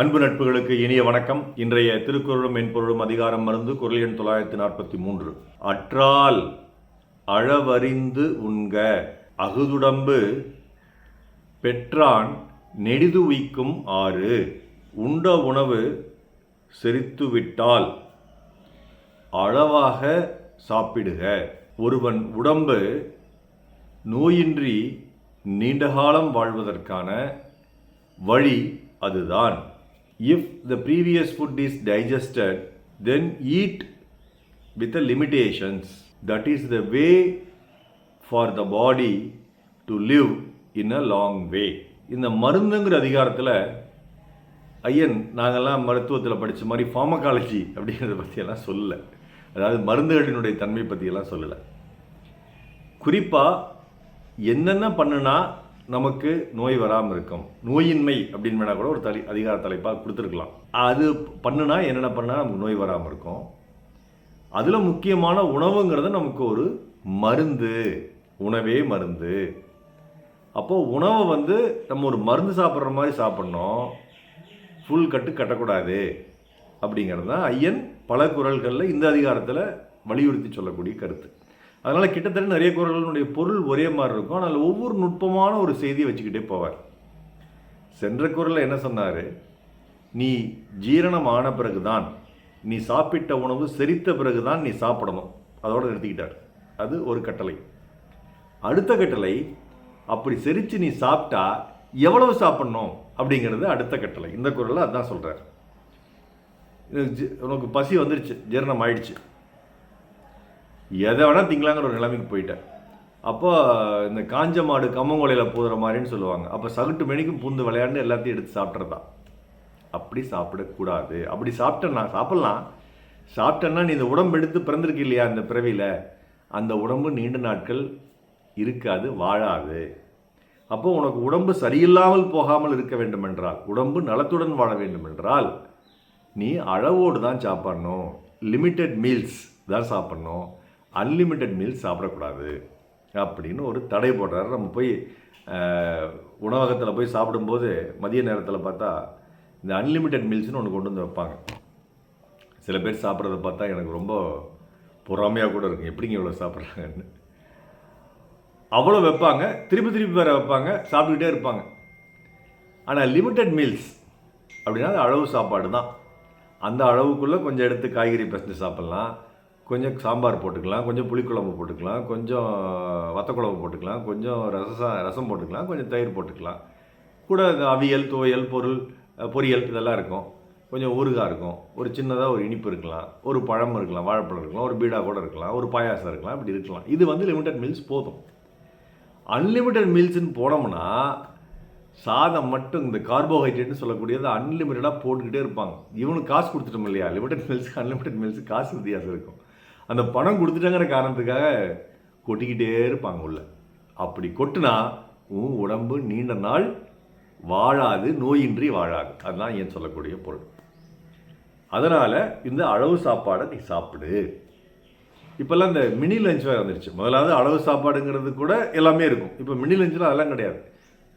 அன்பு நட்புகளுக்கு இனிய வணக்கம். இன்றைய திருக்குறளும் மென்பொருளும் அதிகாரம் மருந்து குறள் எண் 943. அற்றால் அளவறிந்து உண்க அகுதுடம்பு பெற்றான் நெடிது உய்க்கும் ஆறு. உண்ட உணவு செரித்துவிட்டால் அளவாக சாப்பிடுக. ஒருவன் உடம்பு நோயின்றி நீண்டகாலம் வாழ்வதற்கான வழி அதுதான். If the previous food is digested, then eat with the limitations. That is the way for the body to live in a long way. இந்த மருந்துங்கிற அதிகாரத்தில் ஐயன் நாங்கள்லாம் மருத்துவத்தில் படித்த மாதிரி ஃபார்மகாலஜி அப்படிங்கிறத பற்றியெல்லாம் சொல்லலை. அதாவது மருந்துகளினுடைய தன்மை பற்றியெல்லாம் சொல்லலை. குறிப்பாக என்னென்ன பண்ணுனா நமக்கு நோய் வராமல் இருக்கும், நோயின்மை அப்படின்னு வேணால் கூட ஒரு அதிகார தலைப்பாக கொடுத்துருக்கலாம். அது பண்ணுனா என்னென்ன பண்ணால் நமக்கு நோய் வராமல் இருக்கும். அதில் முக்கியமான உணவுங்கிறது நமக்கு ஒரு மருந்து, உணவே மருந்து. அப்போது உணவை நம்ம ஒரு மருந்து சாப்பிட்ற மாதிரி சாப்பிட்ணும், ஃபுல் கட்டு கட்டக்கூடாது அப்படிங்கிறது தான் ஐயன் பல குறள்களில் இந்த அதிகாரத்தில் வலியுறுத்தி சொல்லக்கூடிய கருத்து. அதனால் கிட்டத்தட்ட நிறைய குறள்களுடைய பொருள் ஒரே மாதிரி இருக்கும், ஆனால் ஒவ்வொரு நுட்பமான ஒரு செய்தியை வச்சுக்கிட்டே போவார். சென்ற குறளில் என்ன சொன்னார்? நீ ஜீரணம் ஆன பிறகுதான், நீ சாப்பிட்ட உணவு செரித்த பிறகுதான் நீ சாப்பிடணும், அதோடு நிறுத்திக்கிட்டார். அது ஒரு கட்டளை. அடுத்த கட்டளை, அப்படி செரித்து நீ சாப்பிட்டா எவ்வளவு சாப்பிட்ணும் அப்படிங்கிறது அடுத்த கட்டளை. இந்த குறளில் அதுதான் சொல்கிறார். உனக்கு பசி வந்துடுச்சு, ஜீரணம் ஆயிடுச்சு, எதை வேணால் திங்கலாங்கிற ஒரு நிலைமைக்கு போயிட்டேன். அப்போ இந்த காஞ்ச மாடு கம்மங்கோலையில் போதுற மாதிரின்னு சொல்லுவாங்க. அப்போ சகுட்டு மணிக்கும் பூந்து விளையாண்டு எல்லாத்தையும் எடுத்து சாப்பிட்றதா. அப்படி சாப்பிடக்கூடாது. அப்படி சாப்பிட்டேன்னா நீ இந்த உடம்பு எடுத்து பிறந்திருக்கு இல்லையா இந்த பிறவியில், அந்த உடம்பு நீண்ட நாட்கள் இருக்காது, வாழாது. அப்போது உனக்கு உடம்பு சரியில்லாமல் போகாமல் இருக்க வேண்டுமென்றால், உடம்பு நலத்துடன் வாழ வேண்டுமென்றால் நீ அளவோடு தான் சாப்பிட்ணும், லிமிட்டட் மீல்ஸ் தான் சாப்பிட்ணும், அன்லிமிட்டட் மீல்ஸ் சாப்பிடக்கூடாது அப்படின்னு ஒரு தடை போடுறாரு. நம்ம போய் உணவகத்தில் போய் சாப்பிடும்போது மதிய நேரத்தில் பார்த்தா இந்த அன்லிமிட்டட் மீல்ஸ்னு ஒன்று கொண்டு வந்து வைப்பாங்க. சில பேர் சாப்பிட்றத பார்த்தா எனக்கு ரொம்ப பொறாமையாக கூட இருக்கும், எப்படிங்க இவ்வளோ சாப்பிட்றாங்கன்னு. அவ்வளோ வைப்பாங்க, திருப்பி வேறு வைப்பாங்க, சாப்பிட்டுக்கிட்டே இருப்பாங்க. ஆனால் லிமிட்டட் மீல்ஸ் அப்படின்னா அது அளவு சாப்பாடு தான். அந்த அளவுக்குள்ளே கொஞ்சம் எடுத்து காய்கறி பசஞ்சு சாப்பிட்லாம், கொஞ்சம் சாம்பார் போட்டுக்கலாம், கொஞ்சம் புளிக்குழம்பு போட்டுக்கலாம், கொஞ்சம் வத்தக்குழம்பு போட்டுக்கலாம், கொஞ்சம் ரசம் போட்டுக்கலாம், கொஞ்சம் தயிர் போட்டுக்கலாம், கூட அவியல், துவையல், பொரியல் இதெல்லாம் இருக்கும், கொஞ்சம் ஊறுகாய் இருக்கும், ஒரு சின்னதாக ஒரு இனிப்பு இருக்கலாம், ஒரு பழம் இருக்கலாம், வாழைப்பழம் இருக்கலாம், ஒரு பீடா கூட இருக்கலாம், ஒரு பாயாசம் இருக்கலாம், இப்படி இருக்கலாம். இது லிமிட்டட் மீல்ஸ் போதும். அன்லிமிட்டட் மீல்ஸ்ன்னு போனோம்னா சாதம் மட்டும், இந்த கார்போஹைட்ரேட்னு சொல்லக்கூடியது அன்லிமிட்டடாக போட்டுக்கிட்டே இருப்பாங்க. இவனுக்கு காசு கொடுத்துட்டோம் இல்லையா, லிமிட்டட் மீல்ஸுக்கு அன்லிமிட்டட் மீல்ஸுக்கு காசு வித்தியாசம் இருக்கும். அந்த பணம் கொடுத்துட்டாங்கிற காரணத்துக்காக கொட்டிக்கிட்டே இருப்பாங்க உள்ள. அப்படி கொட்டினா உடம்பு நீண்ட நாள் வாழாது, நோயின்றி வாழாது. அதுதான் ஏன் சொல்லக்கூடிய பொருள். அதனால் இந்த அளவு சாப்பாடை நீ சாப்பிடு. இப்போல்லாம் இந்த மினி லஞ்ச் வேறு வந்துருச்சு. முதலாவது அளவு சாப்பாடுங்கிறது கூட எல்லாமே இருக்கும். இப்போ மினி லஞ்சில் அதெல்லாம் கிடையாது.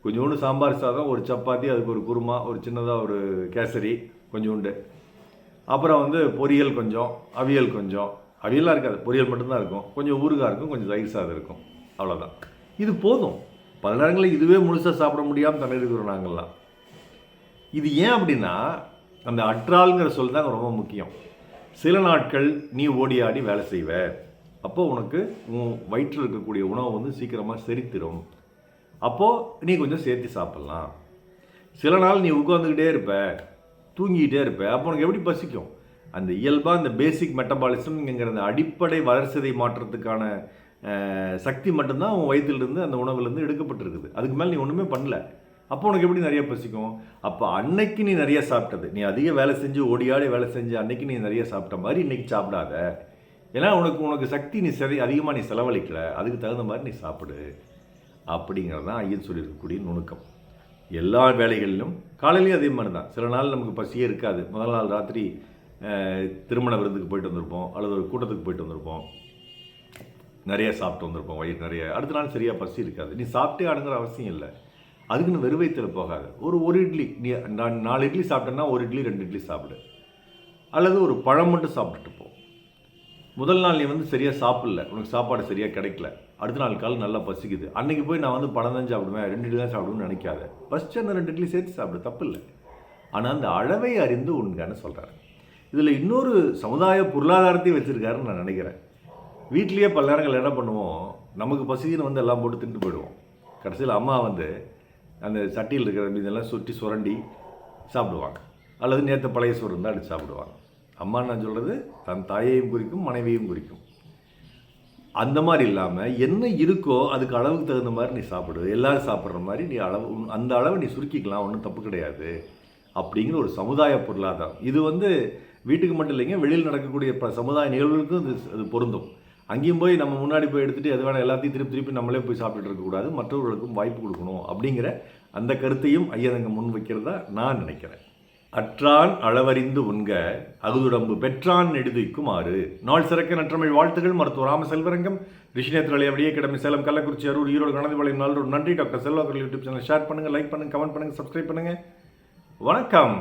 கொஞ்சோண்டு சாம்பார் சாதம், ஒரு சப்பாத்தி, அதுக்கு ஒரு குருமா, ஒரு சின்னதாக ஒரு கேசரி கொஞ்சோண்டு, அப்புறம் பொரியல் கொஞ்சம், அவியல் கொஞ்சம், அவியலாக இருக்காது, பொரியல் மட்டும்தான் இருக்கும், கொஞ்சம் ஊறுகாய் இருக்கும், கொஞ்சம் தயிர் சாதம் இருக்கும், அவ்வளோதான். இது போதும். பல நேரங்களில் இதுவே முழுசாக சாப்பிட முடியாமல் தண்ணீர் நாங்கள்லாம். இது ஏன் அப்படின்னா அந்த அற்றால்ங்கிற சொல் தான் ரொம்ப முக்கியம். சில நாட்கள் நீ ஓடி ஆடி வேலை செய்வ, அப்போது உனக்கு உன் வயிற்றில் இருக்கக்கூடிய உணவு சீக்கிரமாக செரித்திரும். அப்போது நீ கொஞ்சம் சேர்த்து சாப்பிட்லாம். சில நாள் நீ உட்காந்துக்கிட்டே இருப்ப, தூங்கிக்கிட்டே இருப்ப, அப்போ உனக்கு எப்படி பசிக்கும்? அந்த இயல்பாக அந்த பேசிக் மெட்டபாலிசம்ங்கிற அந்த அடிப்படை வளர்சிதை மாற்றத்துக்கான சக்தி மட்டும்தான் உன் வயிற்றிலிருந்து அந்த உணவுலேருந்து எடுக்கப்பட்டிருக்குது. அதுக்கு மேலே நீ ஒன்றுமே பண்ணல. அப்போ உனக்கு எப்படி நிறைய பசிக்கும்? அப்போ அன்னைக்கு நீ நிறைய சாப்பிட்டது, நீ அதிக வேலை செஞ்சு ஓடியாடி வேலை செஞ்சு அன்னைக்கு நீ நிறைய சாப்பிட்ட மாதிரி இன்றைக்கி சாப்பிடாத. ஏன்னா உனக்கு சக்தி நீ அதிகமாக நீ செலவழிக்கல, அதுக்கு தகுந்த மாதிரி நீ சாப்பிடு அப்படிங்கிறது தான் ஐயன் சொல்லியிருக்கக்கூடிய நுணுக்கம். எல்லா வேலைகளிலும் காலையிலையும் அதே மாதிரி தான். சில நாள் நமக்கு பசியே இருக்காது. முதல் நாள் ராத்திரி திருமண விருந்துக்கு போயிட்டு வந்திருப்போம், அல்லது ஒரு கூட்டத்துக்கு போயிட்டு வந்திருப்போம், நிறைய சாப்பிட்டு வந்திருப்போம், வயிறு நிறைய. அடுத்த நாள் சரியாக பசி இருக்காது. நீ சாப்பிட்டே அடங்குற அவசியம் இல்லை. அதுக்குன்னு வெறும் வயிற்றில் போகாது. ஒரு இட்லி, நீ 4 இட்லி சாப்பிட்டேன்னா 1 இட்லி 2 இட்லி சாப்பிடு, அல்லது ஒரு பழம் மட்டும் சாப்பிட்டுட்டு போ. முதல் நாள் நீ சரியாக சாப்பிடல, உனக்கு சாப்பாடு சரியாக கிடைக்கல, அடுத்த நாள் காலை நல்லா பசிக்குது, அன்றைக்கி போய் நான் பழம் தான் சாப்பிடுவேன், 2 இட்லி தான் சாப்பிடுவேன்னு நினைக்காத. ஃபஸ்ட்டு அந்த 2 இட்லி சேர்த்து சாப்பிடு, தப்பு இல்லை. ஆனால் அந்த அளவை அறிந்து உண்கான்னு சொல்கிறாரு. இதில் இன்னொரு சமுதாய பொருளாதாரத்தையும் வச்சுருக்காருன்னு நான் நினைக்கிறேன். வீட்லேயே பல நேரங்கள் என்ன பண்ணுவோம், நமக்கு பசிக்குன்னு எல்லாம் போட்டு தின்ட்டு போயிடுவோம். கடைசியில் அம்மா அந்த சட்டியில் இருக்கிற மீதெல்லாம் சுட்டி சுரண்டி சாப்பிடுவாங்க, அல்லது நேற்று பழைய சோறு இருந்தால் அடித்து சாப்பிடுவாங்க. அம்மான்னு நான் சொல்கிறது தன் தாயையும் குறிக்கும், மனைவியும் குறிக்கும். அந்த மாதிரி இல்லாமல் என்ன இருக்கோ அதுக்கு அளவுக்கு தகுந்த மாதிரி நீ சாப்பிடு, எல்லோரும் சாப்பிட்ற மாதிரி நீ அந்த அளவை நீ சுருக்கிக்கலாம், ஒன்றும் தப்பு கிடையாது அப்படிங்கிற ஒரு சமுதாய பொருளாதாரம். இது வீட்டுக்கு மட்டும் இல்லைங்க, வெளியில் நடக்கக்கூடிய சமுதாய நிகழ்வுகளுக்கும் அது பொருந்தும். அங்கேயும் போய் நம்ம முன்னாடி போய் எடுத்துகிட்டு எது வேணால் எல்லாத்தையும் திருப்பி நம்மளே போய் சாப்பிட்டுட்டு இருக்கக்கூடாது, மற்றவர்களுக்கும் வாய்ப்பு கொடுக்கணும் அப்படிங்கிற அந்த கருத்தையும் ஐயனங்க முன் வைக்கிறதா நான் நினைக்கிறேன். அற்றான் அளவறிந்து உண்க அகுதுடம்பு பெற்றான் நெடுதுய்க்குமாறு. நாள் சிறக்க நற்றமிழ் வாழ்த்துகள். மருத்துவ ராம செல்வரங்கம், ரிஷிநேத்ரலி அப்படியே கிடமை, சேலம், கள்ளக்குறிச்சி, அரூர், ஈரோடு, கணதிபாளையம், நல்லூர். நன்றி doctor Selva YouTube channel share பண்ணுங்கள், லைக் பண்ணுங்கள், கமெண்ட் பண்ணுங்கள், சப்ஸ்கிரைப் பண்ணுங்கள். வணக்கம்.